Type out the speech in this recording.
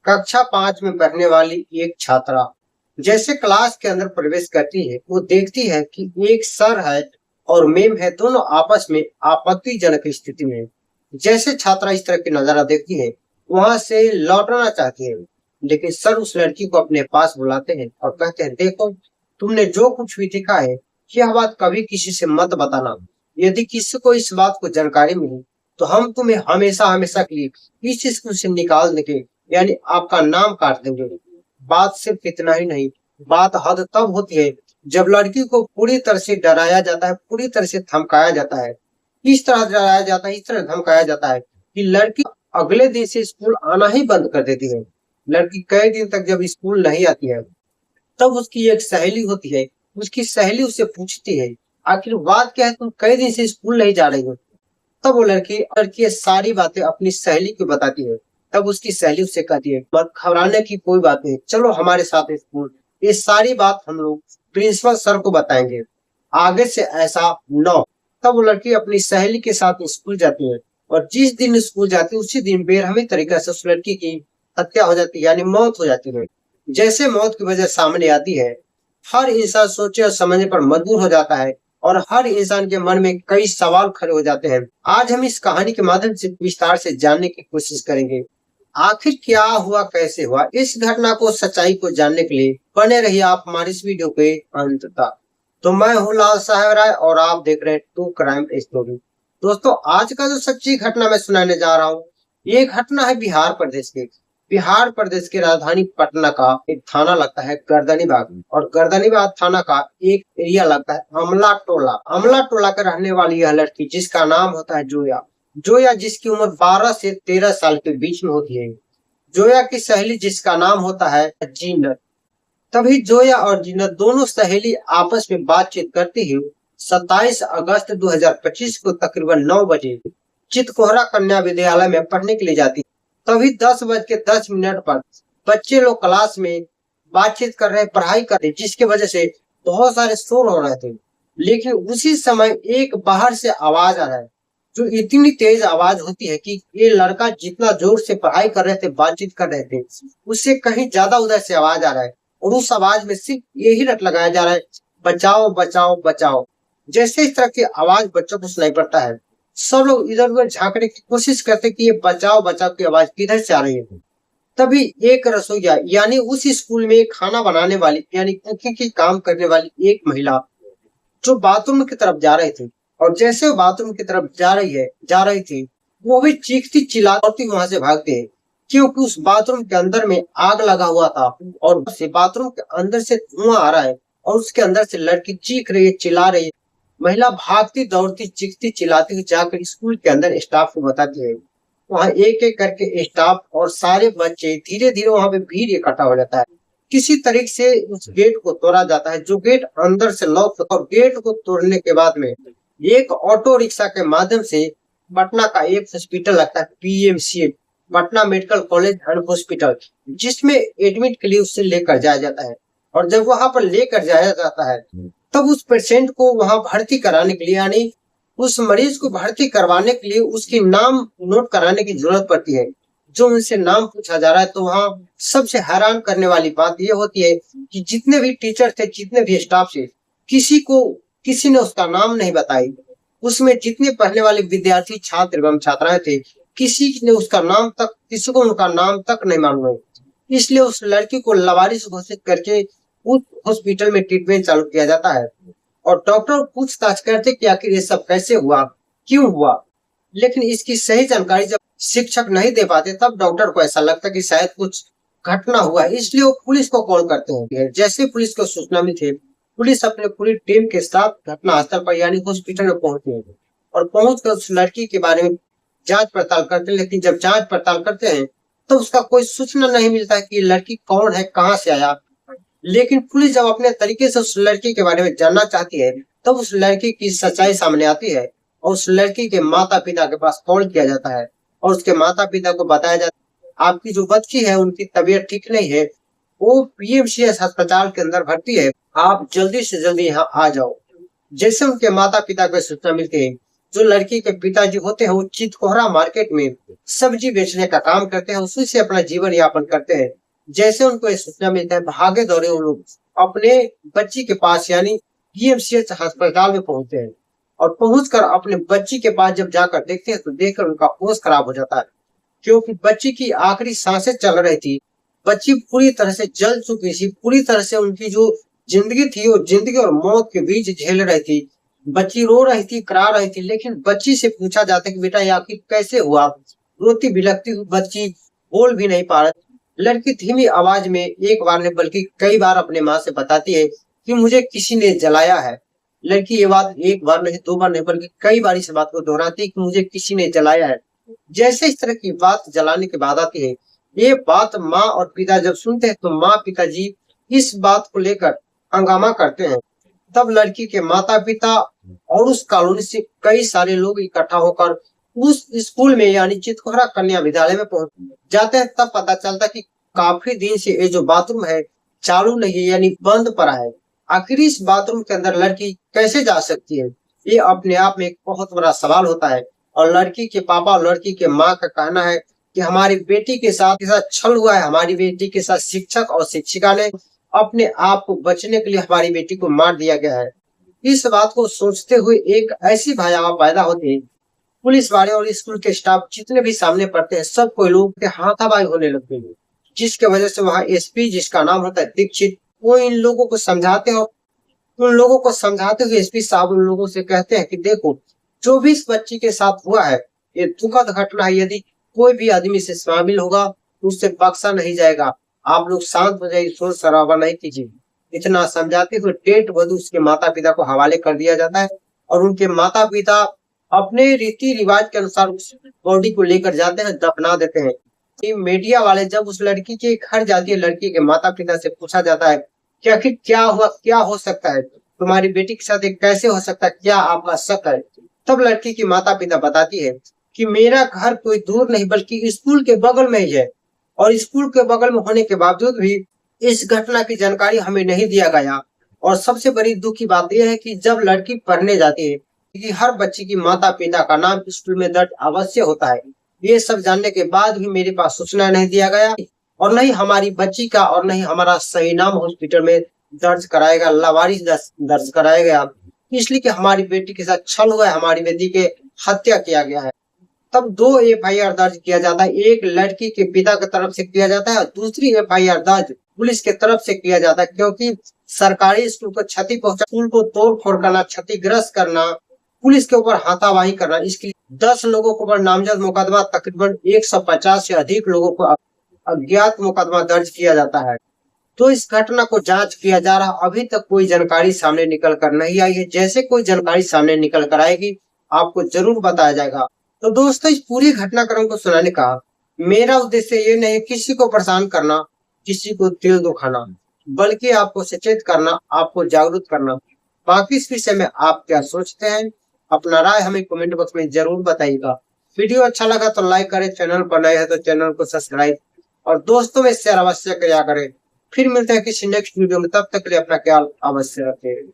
कक्षा 5 में पढ़ने वाली एक छात्रा जैसे क्लास के अंदर प्रवेश करती है, वो देखती है कि एक सर है और मैम है, दोनों आपस में आपत्तिजनक स्थिति में हैं। जैसे छात्रा इस तरह की नजारा देखती है, वहां से लौटना चाहती है, लेकिन सर उस लड़की को अपने पास बुलाते हैं और कहते हैं, देखो, तुमने जो कुछ भी देखा है, यह बात कभी किसी से मत बताना। यदि किसी को इस बात को जानकारी मिली, तो हम तुम्हें हमेशा हमेशा के लिए इस स्कूल से निकाल देंगे, यानी आपका नाम काट देंगे। बात सिर्फ इतना ही नहीं, बात हद तब होती है जब लड़की को पूरी तरह से डराया जाता है, पूरी तरह से धमकाया जाता है। इस तरह डराया जाता है, इस तरह धमकाया जाता है कि लड़की अगले दिन से स्कूल आना ही बंद कर देती है। लड़की कई दिन तक जब स्कूल नहीं आती है, तब उसकी एक सहेली होती है, उसकी सहेली उससे पूछती है, आखिर बात क्या है, तुम कई दिन से स्कूल नहीं जा रही हो। तब वो लड़की लड़की ये सारी बातें अपनी सहेली को बताती है। तब उसकी सहेली उससे कहती है, मत घबराने की कोई बात नहीं, चलो हमारे साथ स्कूल। ये सारी बात हम लोग प्रिंसिपल सर को बताएंगे, आगे से ऐसा न हो। तब वो लड़की अपनी सहेली के साथ स्कूल जाती है और जिस दिन स्कूल जाती है उसी दिन बेरहमी तरीके से उस लड़की की हत्या हो जाती है, यानी मौत हो जाती है। जैसे मौत की वजह सामने आती है, हर इंसान सोचे और समझने पर मजबूर हो जाता है और हर इंसान के मन में कई सवाल खड़े हो जाते हैं। आज हम इस कहानी के माध्यम से विस्तार से जानने की कोशिश करेंगे, आखिर क्या हुआ, कैसे हुआ। इस घटना को, सच्चाई को जानने के लिए बने रहिए आप हमारी इस वीडियो के अंत तक। तो मैं हूँ लाल साहेब राय और आप देख रहे हैं ट्रू क्राइम स्टोरी। दोस्तों, आज का जो सच्ची घटना मैं सुनाने जा रहा हूँ, ये घटना है बिहार प्रदेश की राजधानी पटना का एक थाना लगता है गर्दनीबाग, और गर्दनीबाग थाना का एक एरिया लगता है अमला टोला के रहने वाली यह लड़की, जिसका नाम होता है जोया, जिसकी उम्र 12 से 13 साल के बीच में होती है। जोया की सहेली, जिसका नाम होता है जीनत। तभी जोया और जीनत दोनों सहेली आपस में बातचीत करती हुई 27 अगस्त 2025 को तकरीबन 9 बजे चितकोहरा कन्या विद्यालय में पढ़ने के लिए जाती है। तभी 10:10 पर बच्चे लोग क्लास में बातचीत कर रहे, पढ़ाई कर रहे, जिसकी वजह से बहुत सारे शोर हो रहे थे। लेकिन उसी समय एक बाहर से आवाज आ रहा है, जो इतनी तेज आवाज होती है कि ये लड़का जितना जोर से पढ़ाई कर रहे थे, बातचीत कर रहे थे, उससे कहीं ज्यादा उधर से आवाज आ रहा है। और उस आवाज में सिर्फ यही रट लगाया जा रहा है, बचाओ बचाओ बचाओ। जैसे इस तरह की आवाज बच्चों को सुनाई पड़ता है, सब लोग इधर उधर झांकने की कोशिश करते कि ये बचाओ बचाओ की आवाज किधर से आ रही है। तभी एक रसोईया, यानी उस स्कूल में खाना बनाने वाली, यानी कुकिंग की काम करने वाली एक महिला, जो बाथरूम की तरफ जा रही थी, और जैसे वो बाथरूम की तरफ जा रही थी, वो भी चीखती चिल्लाती वहां से भागते हैं, क्योंकि उस बाथरूम के अंदर में आग लगा हुआ था और से बाथरूम के अंदर से धुआं आ रहा है और उसके अंदर से लड़की चीख रही है, चिल्ला रही है। महिला भागती दौड़ती चीखती चिल्लाती हुई जाकर स्कूल के अंदर स्टाफ को बताती है। वहाँ एक एक करके स्टाफ और सारे बच्चे, धीरे धीरे वहाँ पे भीड़ इकट्ठा हो जाता है। किसी तरीके से उस गेट को तोड़ा जाता है, जो गेट अंदर से लॉक होता है। और गेट को तोड़ने के बाद में एक ऑटो रिक्शा के माध्यम से पटना का एक हॉस्पिटल लगता है, PMC, Patna medical college and hospital, जिसमें एडमिट के लिए उससे लेकर जाया जाता है। और जब वहां पर लेकर जाया जाता है, तब उस पेशेंट को वहां भर्ती कराने के लिए, यानी उस मरीज को भर्ती करवाने के लिए उसकी नाम नोट कराने की जरूरत पड़ती है। जो उनसे नाम पूछा जा रहा है, तो वहाँ सबसे हैरान करने वाली बात यह होती है कि जितने भी टीचर थे, जितने भी स्टाफ थे, किसी ने उसका नाम नहीं बताई। उसमें जितने पढ़ने वाले विद्यार्थी, छात्र एवं छात्राएं थे, किसी को उनका नाम तक नहीं मालूम है। इसलिए उस लड़की को लावारिस घोषित करके उस हॉस्पिटल में ट्रीटमेंट चालू किया जाता है। और डॉक्टर पूछताछ करते कि आखिर ये सब कैसे हुआ, क्यों हुआ। लेकिन इसकी सही जानकारी जब शिक्षक नहीं दे पाते, तब डॉक्टर को ऐसा लगता कि शायद कुछ घटना हुआ, इसलिए वो पुलिस को कॉल करते हैं। जैसे पुलिस को सूचना मिलती है, पुलिस अपने पूरी टीम के साथ घटना स्थल पर, यानी हॉस्पिटल में पहुंचती है और पहुंचकर उस लड़की के बारे में जांच पड़ताल करते हैं। लेकिन जब जांच पड़ताल करते हैं, तो उसका कोई सूचना नहीं मिलता है कि लड़की कौन है, कहाँ से आया। लेकिन पुलिस जब अपने तरीके से उस लड़की के बारे में जानना चाहती है, तब उस लड़की की सच्चाई सामने आती है और उस लड़की के माता पिता के पास कॉल किया जाता है और उसके माता पिता को बताया जाता है, आपकी जो बच्ची है उनकी तबीयत ठीक नहीं है, वो PMCS अस्पताल के अंदर भर्ती है, आप जल्दी से जल्दी यहाँ आ जाओ। जैसे उनके माता पिता को सूचना मिलती है, जो लड़की के पिताजी होते हैं वो चितकोहरा मार्केट में सब्जी बेचने का काम करते हैं, उसी से अपना जीवन यापन करते हैं। जैसे उनको ये सूचना मिलता है, भागे दौड़े वो लोग अपने बच्ची के पास यानी पीएमसीएच अस्पताल में पहुंचते हैं और पहुंचकर अपने बच्ची के पास जब जाकर देखते हैं तो देखकर उनका होश खराब हो जाता है, क्योंकि बच्ची की आखिरी सांसें चल रही थी। बच्ची पूरी तरह से जल चुकी थी, पूरी तरह से उनकी जो जिंदगी थी वो जिंदगी और मौत के बीच झेल रही थी। बच्ची रो रही थी, करा रही थी, लेकिन बच्ची से पूछा जाता है कि बेटा ये आखिर कैसे हुआ। रोती बिलखती हुई बच्ची बोल भी नहीं पा रही। लड़की धीमी आवाज में एक बार नहीं बल्कि कई बार अपने माँ से बताती है कि मुझे किसी ने जलाया है। लड़की ये बात एक बार नहीं, दो बार नहीं बल्कि कई बार इस बात को दोहराती है कि मुझे किसी ने जलाया है। जैसे इस तरह की बात जलाने के बाद आती है, ये बात माँ और पिता जब सुनते हैं तो माँ पिताजी इस बात को लेकर हंगामा करते हैं। तब लड़की के माता पिता और उस कॉलोनी से कई सारे लोग इकट्ठा होकर उस स्कूल में यानी चितकोहरा कन्या विद्यालय में पहुंच जाते हैं। तब पता चलता कि काफी दिन से ये जो बाथरूम है चालू नहीं है यानी बंद पड़ा है। आखिर इस बाथरूम के अंदर लड़की कैसे जा सकती है, ये अपने आप में एक बहुत बड़ा सवाल होता है। और लड़की के पापा और लड़की के माँ का कहना है कि हमारी बेटी के साथ छल हुआ है, हमारी बेटी के साथ शिक्षक और शिक्षिका ने अपने आप को बचने के लिए हमारी बेटी को मार दिया गया है। इस बात को सोचते हुए एक ऐसी भयावह पैदा होती है। पुलिस वाले और स्कूल के स्टाफ जितने भी सामने पड़ते हैं सब कोई लोग के हाथापाई होने लगते हैं, जिसके वजह से वहाँ एसपी जिसका नाम होता है दीक्षित, वो इन लोगों को समझाते हो उन लोगों को समझाते हुए एसपी साहब उन लोगों से कहते हैं कि देखो जो भी इस बच्ची के साथ हुआ है ये दुखद घटना है, यदि कोई भी आदमी से शामिल होगा तो उससे बख्शा नहीं जाएगा। आप लोग शांत हो जाइए, शोर शराबा नहीं कीजिए। इतना समझाते हुए डेट वधु उसके माता पिता को हवाले कर दिया जाता है और उनके माता पिता अपने रीति रिवाज के अनुसार उस बॉडी को लेकर जाते हैं, दफना देते हैं। ये मीडिया वाले जब उस लड़की के घर जाती है, लड़की के माता पिता से पूछा जाता है कि आखिर क्या हुआ, क्या हो सकता है, तुम्हारी बेटी के साथ ये कैसे हो सकता है, क्या आपका शक है। तब लड़की की माता पिता बताती है कि मेरा घर कोई दूर नहीं बल्कि स्कूल के बगल में ही है और स्कूल के बगल में होने के बावजूद भी इस घटना की जानकारी हमें नहीं दिया गया। और सबसे बड़ी दुख की बात यह है कि जब लड़की पढ़ने जाती है कि हर बच्चे की माता पिता का नाम स्कूल में दर्ज अवश्य होता है। ये सब जानने के बाद भी मेरे पास सूचना नहीं दिया गया और नहीं हमारी बच्ची का और नहीं हमारा सही नाम हॉस्पिटल में दर्ज कराएगा, लावारिस दर्ज कराया गया, इसलिए कि हमारी बेटी के साथ छल हुआ है, हमारी बेटी के हत्या किया गया है। तब दो एफआईआर दर्ज किया जाता है, एक लड़की के पिता की तरफ से किया जाता है और दूसरी एफआईआर दर्ज पुलिस के तरफ से किया जाता है, क्योंकि सरकारी स्कूल को क्षति पहुंचा, स्कूल को तोड़ फोड़ करना, क्षतिग्रस्त करना, पुलिस के ऊपर हाथापाई करना, इसके लिए 10 लोगों के ऊपर नामजद मुकदमा, तकरीबन 150 से अधिक लोगों को अज्ञात मुकदमा दर्ज किया जाता है। तो इस घटना को जांच किया जा रहा, अभी तक कोई जानकारी सामने निकल कर नहीं आई है। जैसे कोई जानकारी सामने निकल कर आएगी आपको जरूर बताया जाएगा। तो दोस्तों इस पूरी घटनाक्रम को सुनाने का मेरा उद्देश्य ये नहीं किसी को परेशान करना, किसी को दिल दुखाना, बल्कि आपको सचेत करना, आपको जागरूक करना। बाकी इस विषय में आप क्या सोचते हैं, अपना राय हमें कमेंट बॉक्स में जरूर बताइएगा। वीडियो अच्छा लगा तो लाइक करें, चैनल पर नए हैं तो चैनल को सब्सक्राइब और दोस्तों में शेयर अवश्य किया करें। फिर मिलते हैं किसी नेक्स्ट वीडियो में, तब तक के लिए अपना ख्याल अवश्य रखें।